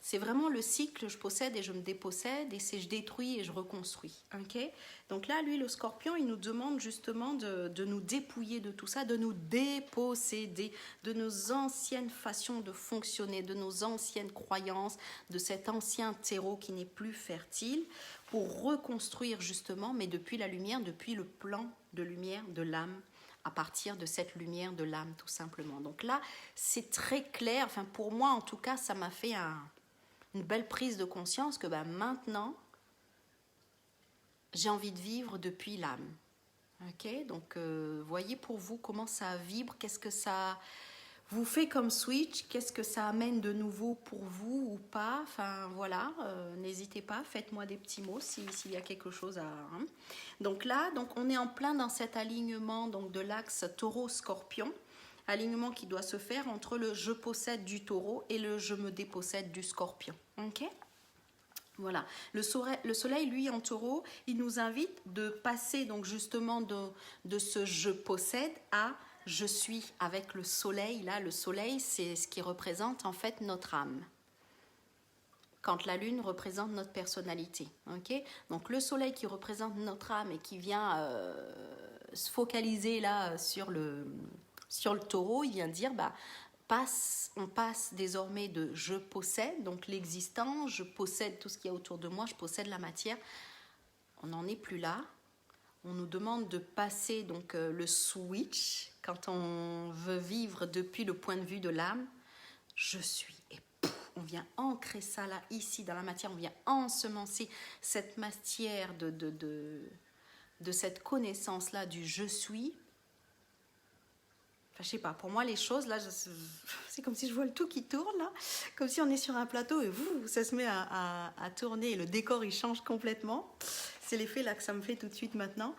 C'est vraiment le cycle, je possède et je me dépossède, et c'est je détruis et je reconstruis. Okay ? Donc là, lui, le scorpion, il nous demande justement de nous dépouiller de tout ça, de nous déposséder de nos anciennes façons de fonctionner, de nos anciennes croyances, de cet ancien terreau qui n'est plus fertile, pour reconstruire justement, mais depuis la lumière, depuis le plan de lumière de l'âme, à partir de cette lumière de l'âme, tout simplement. Donc là, c'est très clair, enfin pour moi en tout cas, ça m'a fait une belle prise de conscience que maintenant, j'ai envie de vivre depuis l'âme. Ok ? Donc, voyez pour vous comment ça vibre, qu'est-ce que ça vous fait comme switch, qu'est-ce que ça amène de nouveau pour vous ou pas. Enfin, voilà, n'hésitez pas, faites-moi des petits mots s'il y a quelque chose à... Donc là, on est en plein dans cet alignement donc, de l'axe taureau-scorpion. alignement qui doit se faire entre le je possède du taureau et le je me dépossède du scorpion. Ok? Voilà, le soleil, lui, en taureau, il nous invite de passer donc justement de ce je possède à je suis avec le soleil. Là, le soleil, c'est ce qui représente en fait notre âme. Quand la lune représente notre personnalité. Okay? Donc le soleil qui représente notre âme et qui vient se focaliser là sur le taureau, il vient dire on passe désormais de je possède, donc l'existant, je possède tout ce qu'il y a autour de moi, je possède la matière. On n'en est plus là. On nous demande de passer donc le switch quand on veut vivre depuis le point de vue de l'âme. Je suis. Et on vient ancrer ça là, ici, dans la matière. On vient ensemencer cette matière de cette connaissance-là du je suis. Enfin, je sais pas, pour moi, les choses, là, c'est comme si je vois le tout qui tourne, là. Comme si on est sur un plateau et ça se met à tourner et le décor, il change complètement. C'est l'effet là que ça me fait tout de suite maintenant.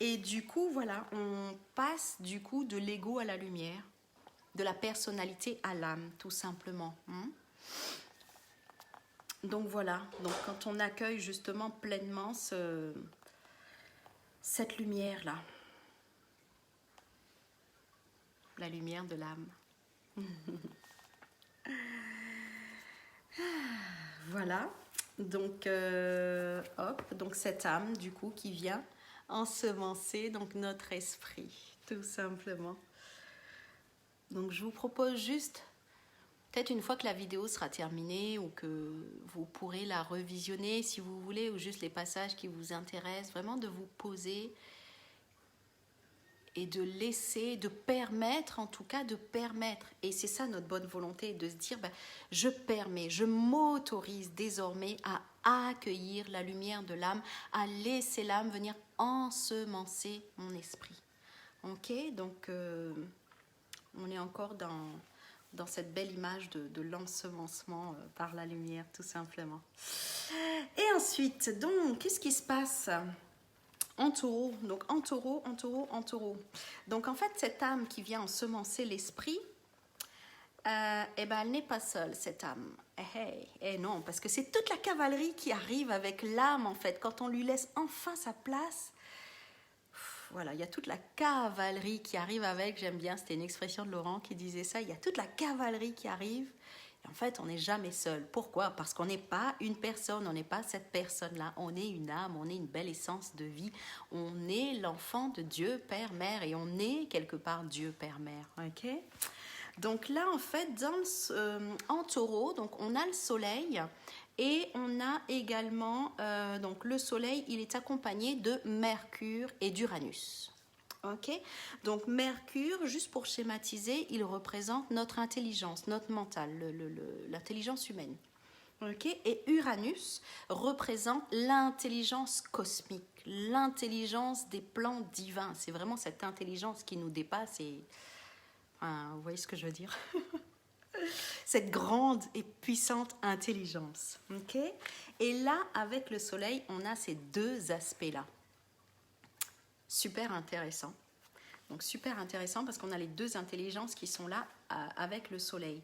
Et du coup, voilà, on passe du coup de l'ego à la lumière, de la personnalité à l'âme, tout simplement. Donc voilà, donc quand on accueille justement pleinement cette lumière-là, la lumière de l'âme. Voilà, donc donc cette âme du coup qui vient ensemencer donc notre esprit, tout simplement. Donc je vous propose juste, peut-être une fois que la vidéo sera terminée ou que vous pourrez la revisionner si vous voulez, ou juste les passages qui vous intéressent, vraiment de vous poser et de laisser, de permettre, en tout cas de permettre, et c'est ça notre bonne volonté, de se dire, je permets, je m'autorise désormais à accueillir la lumière de l'âme, à laisser l'âme venir ensemencer mon esprit. Ok, donc on est encore dans cette belle image de l'ensemencement par la lumière, tout simplement. Et ensuite, donc, qu'est-ce qui se passe ? En taureau, donc en taureau. Donc en fait, cette âme qui vient ensemencer l'esprit, elle n'est pas seule, cette âme. Non, parce que c'est toute la cavalerie qui arrive avec l'âme, en fait. Quand on lui laisse enfin sa place, voilà, il y a toute la cavalerie qui arrive avec, j'aime bien, c'était une expression de Laurent qui disait ça, il y a toute la cavalerie qui arrive. En fait, on n'est jamais seul. Pourquoi ? Parce qu'on n'est pas une personne, on n'est pas cette personne-là. On est une âme, on est une belle essence de vie. On est l'enfant de Dieu, Père, Mère, et on est quelque part Dieu, Père, Mère. Ok ? Donc là, en fait, en taureau, donc on a le soleil et on a également, donc le soleil, il est accompagné de Mercure et d'Uranus. Ok, donc Mercure, juste pour schématiser, il représente notre intelligence, notre mental, l'intelligence humaine. Ok, et Uranus représente l'intelligence cosmique, l'intelligence des plans divins. C'est vraiment cette intelligence qui nous dépasse et vous voyez ce que je veux dire. Cette grande et puissante intelligence. Ok, et là, avec le soleil, on a ces deux aspects-là. Super intéressant. Donc super intéressant parce qu'on a les deux intelligences qui sont là avec le soleil.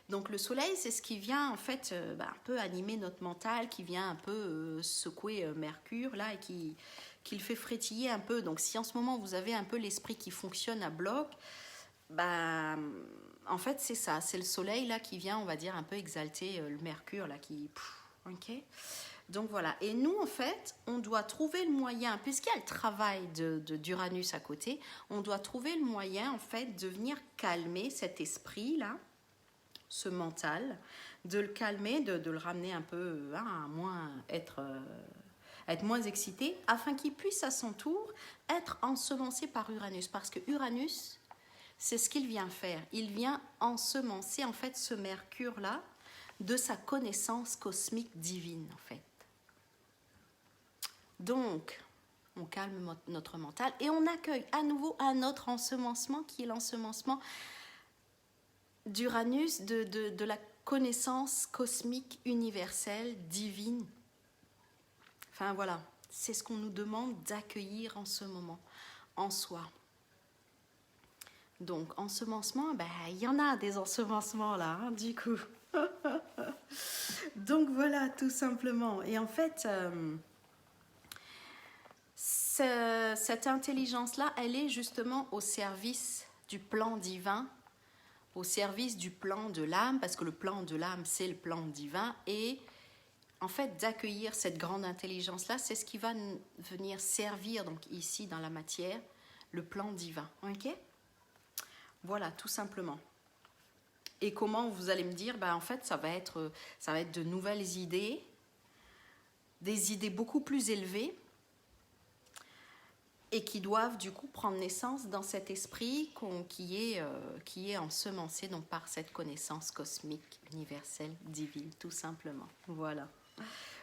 Donc le soleil, c'est ce qui vient en fait un peu animer notre mental, qui vient un peu secouer Mercure là et qui le fait frétiller un peu. Donc si en ce moment vous avez un peu l'esprit qui fonctionne à bloc, en fait c'est ça, c'est le soleil là qui vient, on va dire, un peu exalter le Mercure là qui... ok. Donc voilà, et nous en fait, on doit trouver le moyen, puisqu'il y a le travail d'Uranus à côté, on doit trouver le moyen en fait de venir calmer cet esprit-là, ce mental, de le calmer, de le ramener un peu à moins être moins excité, afin qu'il puisse à son tour être ensemencé par Uranus, parce que Uranus, c'est ce qu'il vient faire, il vient ensemencer en fait ce Mercure-là de sa connaissance cosmique divine en fait. Donc, on calme notre mental et on accueille à nouveau un autre ensemencement qui est l'ensemencement d'Uranus, de la connaissance cosmique universelle, divine. Enfin voilà, c'est ce qu'on nous demande d'accueillir en ce moment, en soi. Donc, ensemencement, ben, il y en a des ensemencements là, hein, du coup. Donc, voilà, tout simplement. Et en fait, cette intelligence-là, elle est justement au service du plan divin, au service du plan de l'âme, parce que le plan de l'âme, c'est le plan divin. Et en fait, d'accueillir cette grande intelligence-là, c'est ce qui va venir servir, donc ici, dans la matière, le plan divin. Ok ? Voilà, tout simplement. Et comment vous allez me dire, ben, en fait, ça va être de nouvelles idées, des idées beaucoup plus élevées, et qui doivent du coup prendre naissance dans cet esprit qui est ensemencé donc, par cette connaissance cosmique, universelle, divine, tout simplement. Voilà.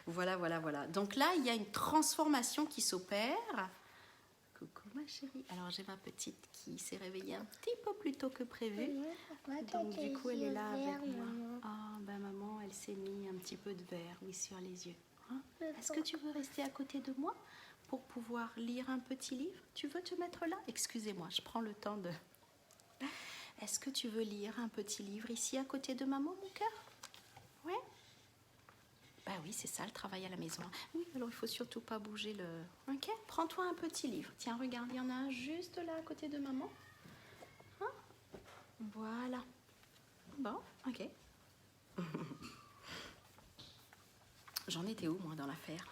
Voilà. Donc là, il y a une transformation qui s'opère. Coucou ma chérie. Alors j'ai ma petite qui s'est réveillée un petit peu plus tôt que prévu. Donc du coup elle est là avec moi. Ah ben maman, elle s'est mis un petit peu de verre, oui, sur les yeux. Hein? Est-ce que tu veux rester à côté de moi pour pouvoir lire un petit livre? Tu veux te mettre là? Excusez-moi, je prends le temps de... Est-ce que tu veux lire un petit livre ici à côté de maman, mon cœur? Ouais. Bah oui, c'est ça le travail à la maison. Oui, alors il faut surtout pas bouger le... Ok, prends-toi un petit livre. Tiens, regarde, il y en a un juste là à côté de maman. Hein? Voilà. Bon, ok. J'en étais où, moi, dans l'affaire?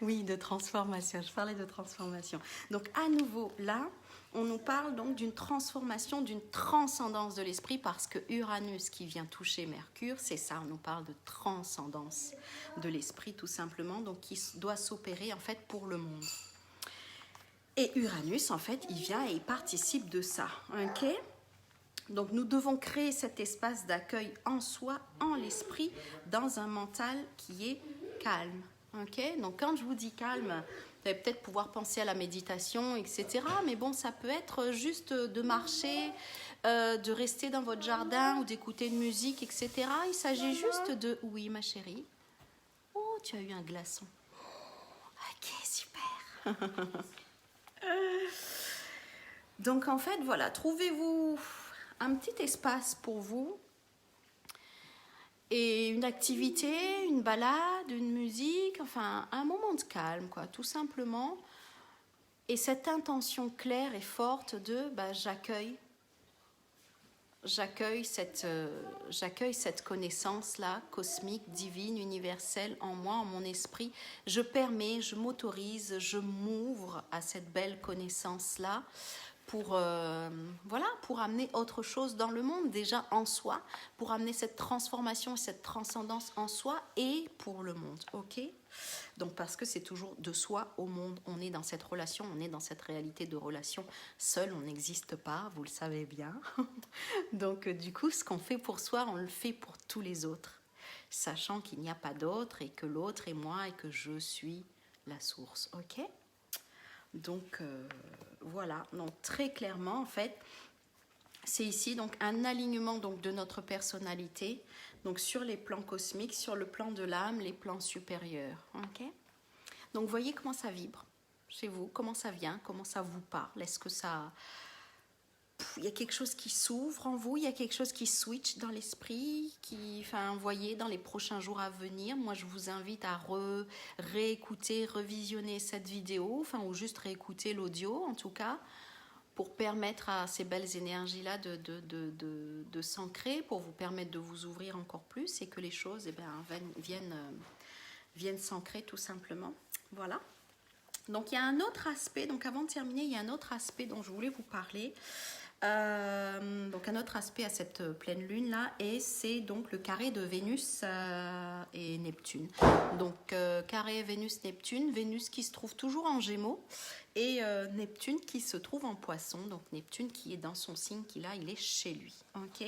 Oui, de transformation. Je parlais de transformation. Donc, à nouveau, là, on nous parle donc d'une transformation, d'une transcendance de l'esprit, parce que Uranus qui vient toucher Mercure, c'est ça, on nous parle de transcendance de l'esprit, tout simplement, donc qui doit s'opérer, en fait, pour le monde. Et Uranus, en fait, il vient et il participe de ça, ok ? Donc, nous devons créer cet espace d'accueil en soi, en l'esprit, dans un mental qui est calme. Okay, donc, quand je vous dis calme, vous allez peut-être pouvoir penser à la méditation, etc. Mais bon, ça peut être juste de marcher, de rester dans votre jardin ou d'écouter une musique, etc. Il s'agit juste de... Oui, ma chérie. Oh, tu as eu un glaçon. Ok, super. Donc, en fait, voilà, trouvez-vous un petit espace pour vous et une activité, une balade, une musique, enfin un moment de calme, quoi, tout simplement. Et cette intention claire et forte de j'accueille cette connaissance-là, cosmique, divine, universelle, en moi, en mon esprit. Je permets, je m'autorise, je m'ouvre à cette belle connaissance-là. Pour amener autre chose dans le monde, déjà en soi, pour amener cette transformation et cette transcendance en soi et pour le monde, ok ? Donc parce que c'est toujours de soi au monde, on est dans cette relation, on est dans cette réalité de relation, seul on n'existe pas, vous le savez bien. Donc du coup, ce qu'on fait pour soi, on le fait pour tous les autres, sachant qu'il n'y a pas d'autre et que l'autre est moi et que je suis la source, ok ? Donc voilà, donc très clairement en fait, c'est ici donc un alignement donc de notre personnalité, donc sur les plans cosmiques, sur le plan de l'âme, les plans supérieurs. Ok ? Donc voyez comment ça vibre chez vous, comment ça vient, comment ça vous parle. Est-ce que ça... Il y a quelque chose qui s'ouvre en vous, il y a quelque chose qui switch dans l'esprit, vous voyez, dans les prochains jours à venir, moi je vous invite à réécouter, revisionner cette vidéo, ou juste réécouter l'audio en tout cas, pour permettre à ces belles énergies-là de s'ancrer, pour vous permettre de vous ouvrir encore plus et que les choses viennent s'ancrer tout simplement. Voilà. Donc il y a un autre aspect, donc avant de terminer, il y a un autre aspect dont je voulais vous parler. Donc un autre aspect à cette pleine lune là, et c'est donc le carré de Vénus et Neptune. Donc carré Vénus-Neptune, Vénus qui se trouve toujours en Gémeaux et Neptune qui se trouve en Poisson. Donc Neptune qui est dans son signe, il est chez lui. Ok.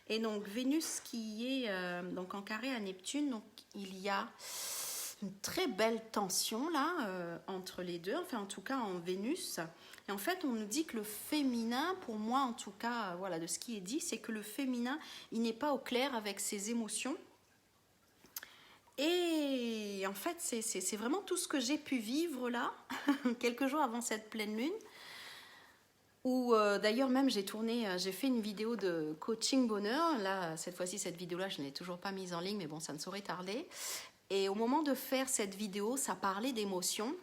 Et donc Vénus qui est donc en carré à Neptune, donc il y a une très belle tension là entre les deux, en tout cas en Vénus. Et en fait, on nous dit que le féminin, pour moi en tout cas, voilà, de ce qui est dit, c'est que le féminin, il n'est pas au clair avec ses émotions. Et en fait, c'est vraiment tout ce que j'ai pu vivre là, quelques jours avant cette pleine lune. Ou d'ailleurs même j'ai fait une vidéo de coaching bonheur. Là, cette fois-ci, cette vidéo-là, je ne l'ai toujours pas mise en ligne, mais bon, ça ne saurait tarder. Et au moment de faire cette vidéo, ça parlait d'émotions.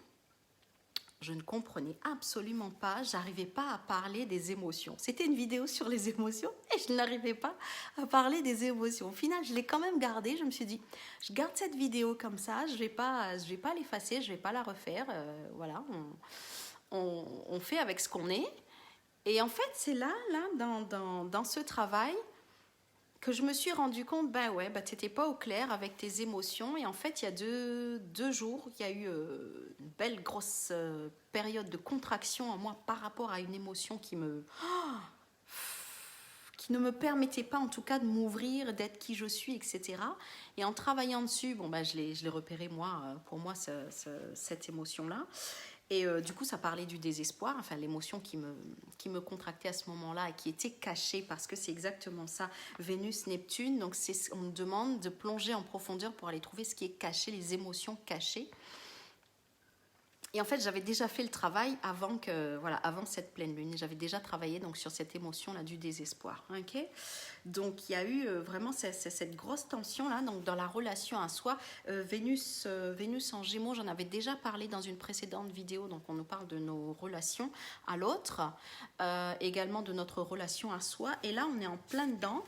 Je ne comprenais absolument pas, j'arrivais pas à parler des émotions. C'était une vidéo sur les émotions et je n'arrivais pas à parler des émotions. Au final, je l'ai quand même gardée. Je me suis dit, je garde cette vidéo comme ça, je vais pas l'effacer, je vais pas la refaire. Voilà, on fait avec ce qu'on est. Et en fait, c'est là dans ce travail, que je me suis rendu compte, ben ouais, ben t'étais pas au clair avec tes émotions. Et en fait, il y a deux jours, il y a eu une belle grosse période de contraction en moi par rapport à une émotion qui ne me permettait pas, en tout cas, de m'ouvrir, d'être qui je suis, etc. Et en travaillant dessus, bon, ben, je l'ai repéré, moi, pour moi, cette émotion-là. Et du coup, ça parlait du désespoir, enfin l'émotion qui me contractait à ce moment-là et qui était cachée, parce que c'est exactement ça, Vénus-Neptune. Donc on me demande de plonger en profondeur pour aller trouver ce qui est caché, les émotions cachées. Et en fait, j'avais déjà fait le travail avant cette pleine lune. J'avais déjà travaillé donc sur cette émotion-là du désespoir. Okay, donc, il y a eu vraiment cette grosse tension-là donc dans la relation à soi. Vénus en Gémeaux, j'en avais déjà parlé dans une précédente vidéo. Donc, on nous parle de nos relations à l'autre, également de notre relation à soi. Et là, on est en plein dedans.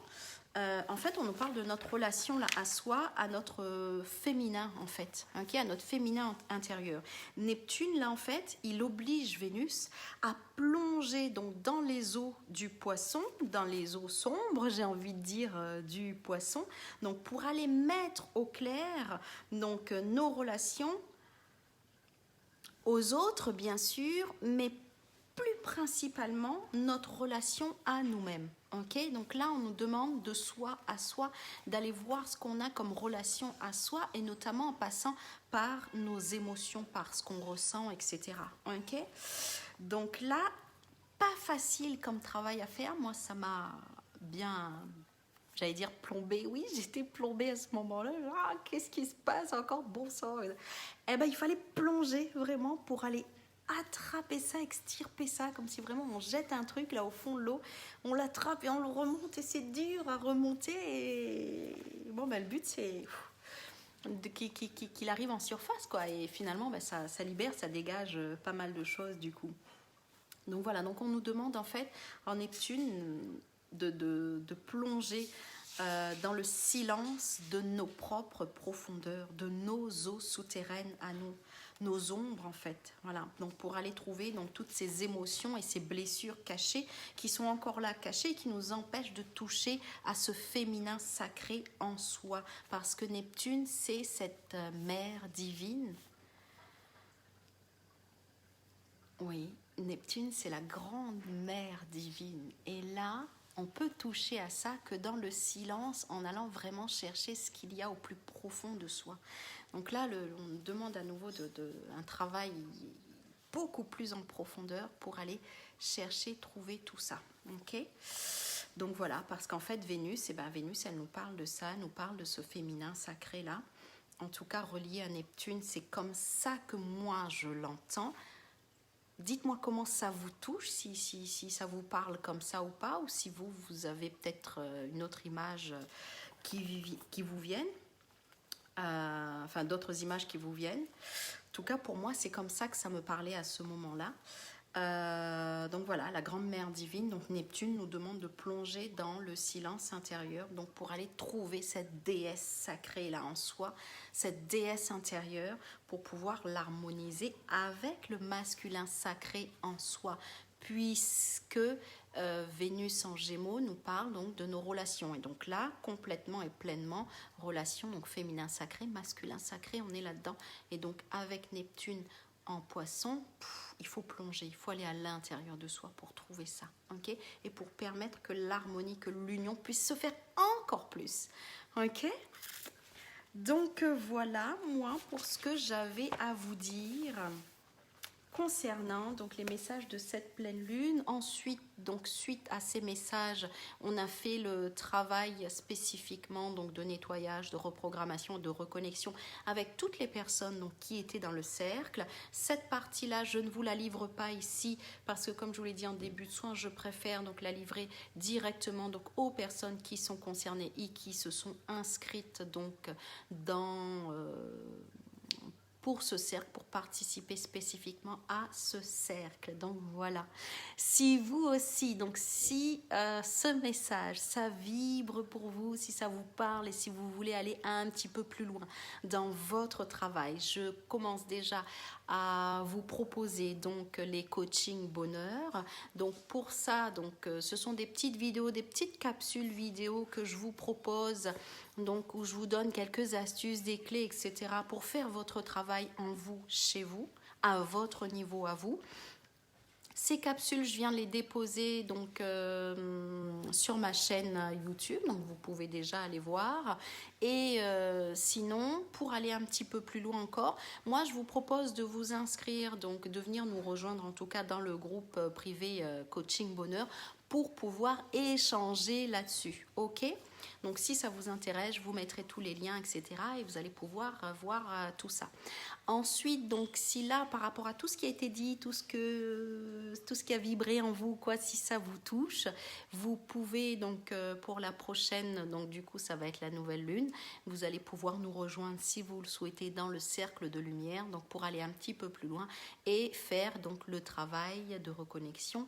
En fait, on nous parle de notre relation là, à soi, à notre féminin, en fait, okay, à notre féminin intérieur. Neptune, là, en fait, il oblige Vénus à plonger donc, dans les eaux du poisson, dans les eaux sombres, j'ai envie de dire, du poisson, donc pour aller mettre au clair donc, nos relations aux autres, bien sûr, mais plus principalement notre relation à nous-mêmes. Okay, donc là, on nous demande de soi à soi, d'aller voir ce qu'on a comme relation à soi, et notamment en passant par nos émotions, par ce qu'on ressent, etc. Okay, donc là, pas facile comme travail à faire. Moi, ça m'a bien, j'allais dire plombée. Oui, j'étais plombée à ce moment-là. Ah, qu'est-ce qui se passe encore, bon sang. Eh ben, il fallait plonger vraiment pour aller attraper ça, extirper ça, comme si vraiment on jette un truc là au fond de l'eau, on l'attrape et on le remonte, et c'est dur à remonter. Et bon, ben, le but c'est qu'il arrive en surface, quoi. Et finalement, ben, ça libère, ça dégage pas mal de choses du coup. Donc voilà, donc on nous demande en fait en Neptune de plonger dans le silence de nos propres profondeurs, de nos eaux souterraines à nous, nos ombres en fait. Voilà, donc pour aller trouver donc, toutes ces émotions et ces blessures cachées qui sont encore là cachées, qui nous empêchent de toucher à ce féminin sacré en soi. Parce que Neptune, c'est cette mère divine. Oui, Neptune, c'est la grande mère divine. Et là, on peut toucher à ça que dans le silence, en allant vraiment chercher ce qu'il y a au plus profond de soi. Donc là, on demande à nouveau un travail beaucoup plus en profondeur pour aller chercher, trouver tout ça. Okay, donc voilà, parce qu'en fait, Vénus, Vénus, elle nous parle de ça, elle nous parle de ce féminin sacré-là. En tout cas, relié à Neptune, c'est comme ça que moi, je l'entends. Dites-moi comment ça vous touche, si ça vous parle comme ça ou pas, ou si vous avez peut-être une autre image qui vous vienne, enfin d'autres images qui vous viennent. En tout cas, pour moi, c'est comme ça que ça me parlait à ce moment-là. Donc voilà, la grande mère divine, donc Neptune, nous demande de plonger dans le silence intérieur, donc pour aller trouver cette déesse sacrée là en soi, cette déesse intérieure, pour pouvoir l'harmoniser avec le masculin sacré en soi, puisque Vénus en Gémeaux nous parle donc de nos relations, et donc là complètement et pleinement relation donc féminin sacré, masculin sacré, on est là-dedans. Et donc avec Neptune en Poisson, il faut plonger, il faut aller à l'intérieur de soi pour trouver ça, ok, et pour permettre que l'harmonie, que l'union puisse se faire encore plus, ok. Donc voilà, moi, pour ce que j'avais à vous dire concernant donc les messages de cette pleine lune. Ensuite, donc suite à ces messages, on a fait le travail spécifiquement donc de nettoyage, de reprogrammation, de reconnexion avec toutes les personnes donc, qui étaient dans le cercle. Cette partie-là, je ne vous la livre pas ici parce que comme je vous l'ai dit en début de soin, je préfère donc la livrer directement donc aux personnes qui sont concernées et qui se sont inscrites donc dans pour ce cercle, pour participer spécifiquement à ce cercle. Donc voilà. Si vous aussi, donc si ce message, ça vibre pour vous, si ça vous parle et si vous voulez aller un petit peu plus loin dans votre travail, je commence déjà à vous proposer donc les coachings bonheur. Donc pour ça, donc ce sont des petites vidéos, des petites capsules vidéo que je vous propose, donc où je vous donne quelques astuces, des clés, etc. pour faire votre travail en vous, chez vous, à votre niveau à vous. Ces capsules, je viens les déposer donc sur ma chaîne YouTube, donc vous pouvez déjà aller voir. Et sinon, pour aller un petit peu plus loin encore, moi je vous propose de vous inscrire, donc de venir nous rejoindre en tout cas dans le groupe privé Coaching Bonheur pour pouvoir échanger là-dessus, ok ? Donc si ça vous intéresse, je vous mettrai tous les liens, etc. et vous allez pouvoir voir tout ça. Ensuite, donc si là, par rapport à tout ce qui a été dit, tout ce qui a vibré en vous, quoi, si ça vous touche, vous pouvez donc pour la prochaine, donc du coup ça va être la nouvelle lune, vous allez pouvoir nous rejoindre si vous le souhaitez dans le cercle de lumière, donc pour aller un petit peu plus loin et faire donc le travail de reconnexion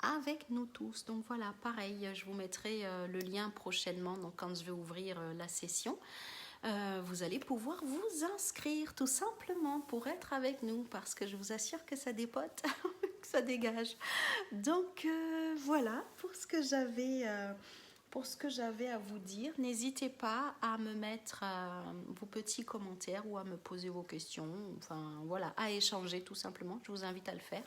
avec nous tous. Donc voilà, pareil, je vous mettrai le lien prochainement, donc quand je vais ouvrir la session. Vous allez pouvoir vous inscrire tout simplement pour être avec nous parce que je vous assure que ça dépote, que ça dégage. Donc voilà pour ce que j'avais à vous dire. N'hésitez pas à me mettre vos petits commentaires ou à me poser vos questions, enfin voilà, à échanger tout simplement. Je vous invite à le faire.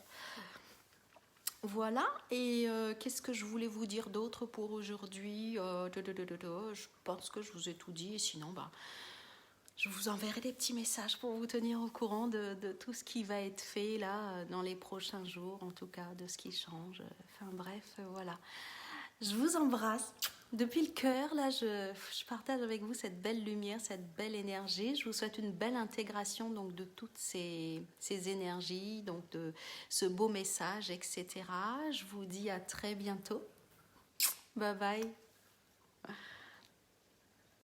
Voilà, et qu'est-ce que je voulais vous dire d'autre pour aujourd'hui Je pense que je vous ai tout dit, et sinon, je vous enverrai des petits messages pour vous tenir au courant de tout ce qui va être fait là dans les prochains jours, en tout cas, de ce qui change. Enfin bref, voilà. Je vous embrasse depuis le cœur. Là, je partage avec vous cette belle lumière, cette belle énergie. Je vous souhaite une belle intégration donc, de toutes ces énergies, donc de ce beau message, etc. Je vous dis à très bientôt. Bye bye.